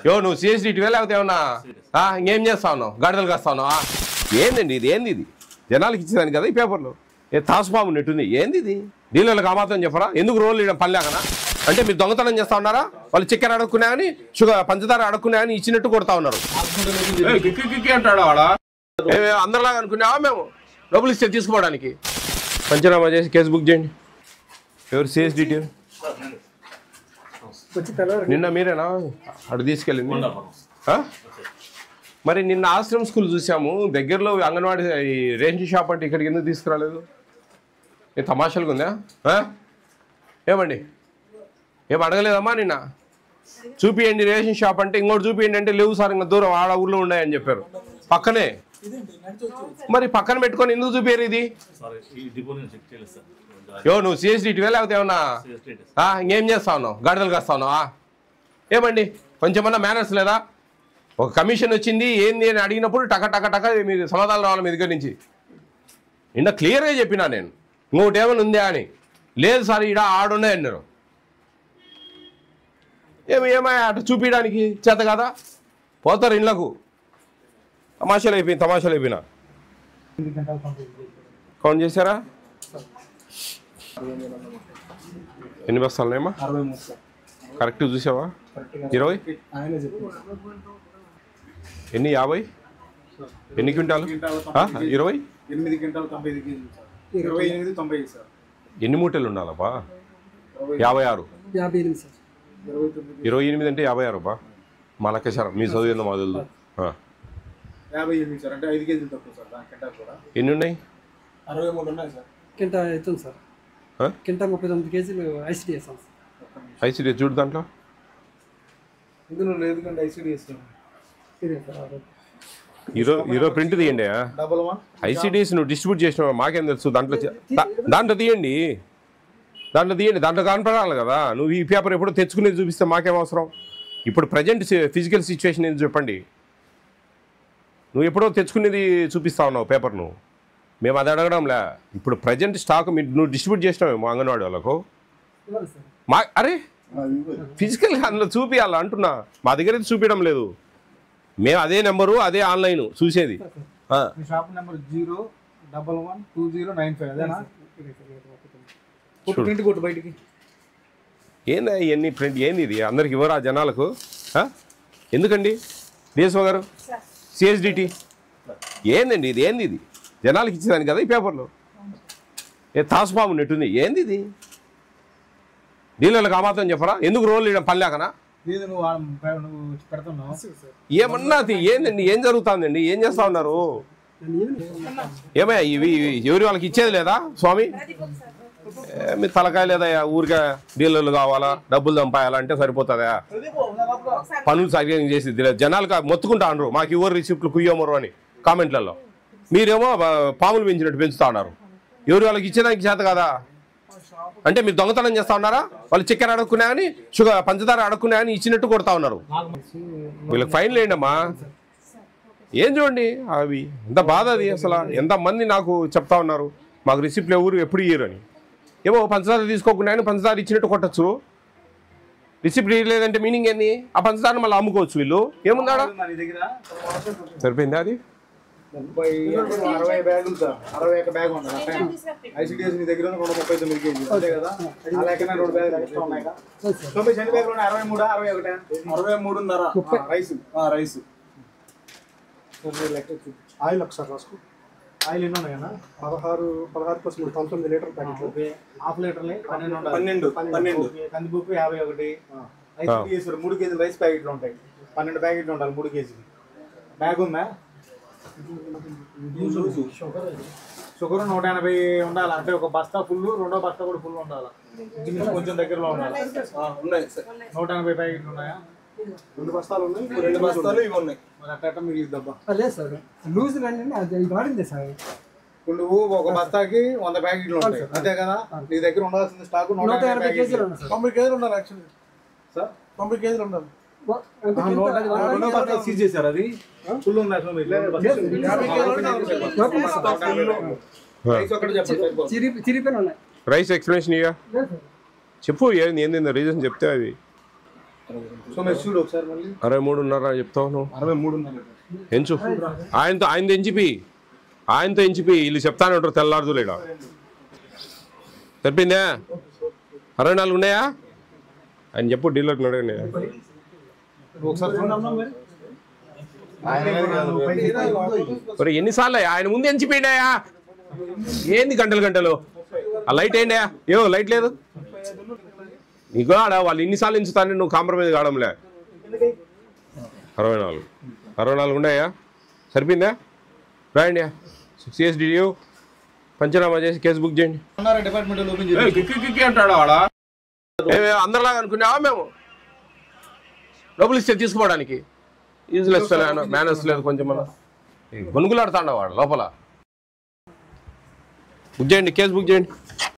నువ్వు సిఎస్డిటీవే లేకపోతే ఏమన్నా ఇంకేం చేస్తా ఉన్నావు? గాడిదలు కాస్తా ఉన్నావా? ఏందండి ఇది? ఏంది ఇది? జనాలకి ఇచ్చేదాన్ని కదా ఈ పేపర్లు. తాసుపాము నెట్టుంది. ఏంది ఇది? డీలర్లకు ఆ మాత్రం చెప్పరా? ఎందుకు రోడ్లు ఇవ్వడం పని లేకనా? అంటే మీరు దొంగతనం చేస్తా ఉన్నారా? వాళ్ళు చక్కెర అడుక్కున్నాయని పంచదార అడుక్కున్నాయని ఇచ్చినట్టు కొడతా ఉన్నారు. అంటాడా? అందరిలాగా అనుకున్నావా మేము? డబ్బులు ఇస్తే తీసుకోవడానికి? పంచనామా చేసి కేసు బుక్ చేయండి. ఎవరు సిఎస్డిటీ? నిన్న మీరేనా అటు తీసుకెళ్ళింది? మరి నిన్న ఆశ్రమ్ స్కూల్ చూసాము, దగ్గరలో అంగన్వాడీ రేషన్ షాప్ అంటే ఇక్కడికి ఎందుకు తీసుకురాలేదు? ఏ తమాషాలుగా ఉందా? ఏమండి ఏం అడగలేదమ్మా నిన్న? చూపియండి రేషన్ షాప్ అంటే, ఇంకోటి చూపియండి అంటే లేవు సార్ ఇంకా దూరం ఆడ ఊళ్ళో ఉన్నాయని చెప్పారు. పక్కనే మరి పక్కన పెట్టుకొని ఎందుకు చూపారు ఇది? నువ్వు సిఎస్డిటీవే లేకపోతే ఏమన్నా ఇంకేం చేస్తా ఉన్నావు? గాడిదలు కాస్తా ఉన్నావా? ఏమండి కొంచెమన్నా మేనర్స్ లేదా? ఒక కమిషన్ వచ్చింది ఏంది అని అడిగినప్పుడు టక టక టక మీరు సమాధానం రావాలి మీ దగ్గర నుంచి. నిన్న క్లియర్గా చెప్పినా నేను, ఇంకోటి ఏమైనా ఉందా అని. లేదు సార్ ఈడ ఆడున్నాయి అన్నారు. ఏమయ్యా అటు చూపించడానికి చేత కదా? పోతారు ఇళ్ళకు. తమాషాలు అయిపోయినా కౌంట్ చేశారా? ఎన్ని బస్తాలు ఉన్నాయమ్మా? కరెక్ట్ చూసావా? 20 ఎన్ని? 50 ఎన్ని క్వింటాలు? 20 ఎన్ని మూటలు ఉండాలబ్బా? 56 28 అంటే 56 బా. మా లెక్కసారం మీ చదివిందో మా తెలుసు. ఎన్ని ఉన్నాయి? 63 ఉన్నాయి సార్. కింటా అవుతుంది సార్. కింటా 39 కేజీలు ఐసిడిఎస్. ఐసిడిఎస్ చూడు దాంట్లో. ఈరోజు ప్రింట్ తీయండి. ఐసిడిఎస్ నువ్వు డిస్ట్రిబ్యూట్ చేసినావు మాకేం తెలుసు? దాంట్లో తీయండి. దాంట్లో కనపడాలి కదా. నువ్వు ఈ పేపర్ ఎప్పుడో తెచ్చుకునేది చూపిస్తే మాకేం అవసరం? ఇప్పుడు ప్రజెంట్ ఫిజికల్ సిచ్యువేషన్ ఏంటి చెప్పండి. నువ్వు ఎప్పుడో తెచ్చుకునేది చూపిస్తా ఉన్నావు పేపర్. నువ్వు మేము అది అడగడంలే. ఇప్పుడు ప్రజెంట్ స్టాక్ నువ్వు డిస్ట్రిబ్యూట్ చేసినావేమో అంగన్వాడీ వాళ్ళకు. అరే ఫిజికల్గా అందులో చూపించాలా అంటున్నా. మా దగ్గర అయితే చూపించడం లేదు. మేము అదే నెంబరు అదే ఆన్లైన్ చూసేది. షాప్ నెంబర్ 0112095 బయటికి. ఏందా ఇవన్నీ ప్రింట్? ఏంది ఇది? అందరికి ఇవ్వరా జనాలకు? ఎందుకండి డిఎస్ఓ గారు? సిఎస్డిటీ ఏందండి ఇది? ఏంది ఇది? జనాలకి ఇచ్చేదాన్ని కదా ఈ పేపర్లో. తాసుపాము నెట్టుంది. ఏంది ఇది? డీలర్లకు ఆ మాత్రం చెప్పరా? ఎందుకు రోడ్లు ఇవ్వడం పని లేకనా? ఏమన్నా ఏందండి? ఏం జరుగుతుందండి? ఏం చేస్తా ఉన్నారు? ఏమయ్యా ఇవి ఎవరి వాళ్ళకి ఇచ్చేది లేదా స్వామి? మీ తలకాయ లేదా? ఊరికే డీలర్లు కావాలా, డబ్బులు చంపాయాలంటే సరిపోతుందా? పనులు సరిగ్గా చేసి జనాలకు మొత్తుకుంటా అనరు మాకు ఇవ్వరు రిసిప్ట్లు కుయ్యమరు అని కామెంట్లలో. మీరేమో పాములు పెంచినట్టు పెంచుతా ఉన్నారు. ఎవరి వాళ్ళకి ఇచ్చేదానికి చేత కదా? అంటే మీరు దొంగతనం చేస్తా ఉన్నారా? వాళ్ళు చక్కెర అడుక్కున్నాయని పంచదార అడుక్కున్నాయని ఇచ్చినట్టు కొడతా ఉన్నారు. వీళ్ళకి ఫైన్ లేండి అమ్మా. ఏం చూడండి అవి ఎంత బాధ అది. అసలు ఎంతమంది నాకు చెప్తా ఉన్నారు మాకు రిసిప్ట్లు ఎవరు ఎప్పుడు ఇయ్యరు అని. ఏమో పంచదార తీసుకోకుండా పంచదార ఇచ్చినట్టు కొట్టచ్చు. రిసిప్ట్ లేదంటే మీనింగ్ ఏంది? ఆ పంచదారని మళ్ళీ అమ్ముకోవచ్చు వీళ్ళు. ఏముందా సరిపోయిందా? అది 60 బ్యాగులు సార్. 61 బ్యాగ్ ఉన్నాయి. ఐసిడిఎస్ మీ దగ్గర 239 కేజీలు అంతే కదా? ఆ లెక్కన 2 బ్యాగులు ఎక్స్ట్రా ఉన్నాయి. 90 బ్యాగులు ఉన్నాయి. 63 61 రైస్ ఆయిల్ ఒకసారి రాసుకో. ఆయిల్ ఎన్ని ఉన్నాయన్నా? 16 19 లీటర్ ప్యాకెట్లు. హాఫ్ లీటర్ని 12 కందిపప్పు 51. ఐసిడిఎస్ 3 కేజీలు రైస్ ప్యాకెట్లు ఉంటాయి. 12 ప్యాకెట్లు ఉండాలి 3 కేజీలు. బ్యాగ్ ఉందా? షుగర్ 180 ఉండాలి. అంటే ఒక బస్తా ఫుల్, రెండో బస్తా కూడా ఫుల్ ఉండాలి. కొంచెం దగ్గరలో ఉండాలి. 180 ప్యాకెట్లు ఉన్నాయా? 2 బస్తాలు ఉన్నాయి. 2 బస్తాలు ఇవి ఉన్నాయి. మరి అట్ట మీకు ఇద్దాం. లేదు సార్ లూజ్ వాడింది సార్. ఇప్పుడు నువ్వు ఒక బస్తాకి 100 ప్యాకెట్లు ఉంటాయి అంతే కదా? నీ దగ్గర ఉండాల్సిన స్టాక్ 180 కేజీలు. 90 కేజీలు ఉండాలి యాక్చువల్లీ సార్. 90 కేజీలు ఉండాలి. సీజ్ చేశారు. అది ఫుల్ ఉంది. రైస్ ఎక్స్ప్లెనేషన్ చెప్పు. ఏంది రీజన్ చెప్తే అది చూడు ఒకసారి మళ్ళీ 63.5 చెప్తావు నువ్వు 63.5 ఎంచు ఆయనతో ఎంచిపి వీళ్ళు చెప్తానే ఉంటారు తెల్లారుదు లేడా సరిపోయిందా 64 ఉన్నాయా ఆయన చెప్పు డీలర్కి అడగండి మరి ఎన్నిసార్లు ఆయన ముందు ఎంచిపోయిండాయా ఏంది గంటలు ఆ లైట్ ఏంటయా ఏమో లైట్ లేదు నీకు ఆడ వాళ్ళు ఇన్నిసార్లు ఎంచుతానే నువ్వు కాంప్రమైజ్ కావడంలే 64 ఉన్నాయా సరిపోయిందా రాయండి సిఎస్డియు పంచనామా చేసి కేసు బుక్ చేయండి అంటాడు ఆడ అందరిలాగా అనుకున్నావా మేము డబ్బులు ఇస్తే తీసుకోవడానికి యూజ్లెస్ మేనర్స్ లేదు కొంచెం మన గొనుగులాడుతాండ వాడు లోపల బుక్ చేయండి కేసు బుక్ చేయండి